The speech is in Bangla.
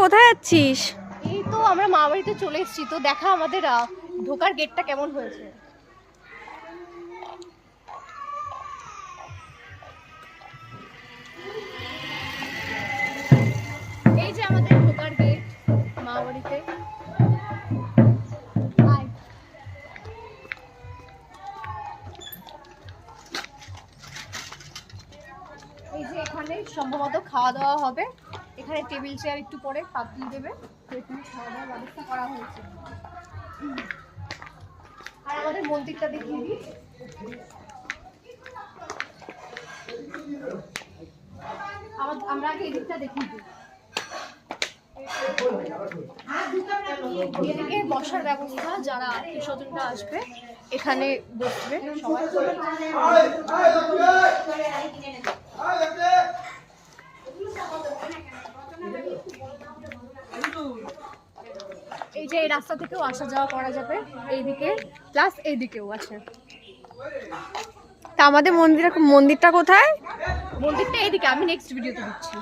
কোথায় যাচ্ছিস? এই তো আমরা মা বাড়িতে চলে এসেছি, তো দেখা আমাদের ঢোকার গেটটা কেমন হয়েছে। এই যে আমাদের ঢোকার গেট মা বাড়িতে। এই যে এখানে সম্ভবত খাওয়া দাওয়া হবে, এখানে টেবিল চেয়ার একটু পরে পাতিয়ে দেবে, তো এখানে খাওয়া দাওয়ার ব্যবস্থা করা হয়েছে। আর আমাদের মন্দিরটা দেখিয়ে দিই। আমরা আগে এদিকটা দেখিয়ে দিই। এদিকে বসার ব্যবস্থা, যারা আত্মীয় স্বজনরা আসবে এখানে বসবে সবাই। এই যে এই রাস্তা থেকেও আসা যাওয়া করা যাবে, এইদিকে প্লাস এইদিকেও আছে। তা আমাদের মন্দিরটা কোথায়? মন্দিরটা এইদিকে, আমি নেক্সট ভিডিওতে দিচ্ছি।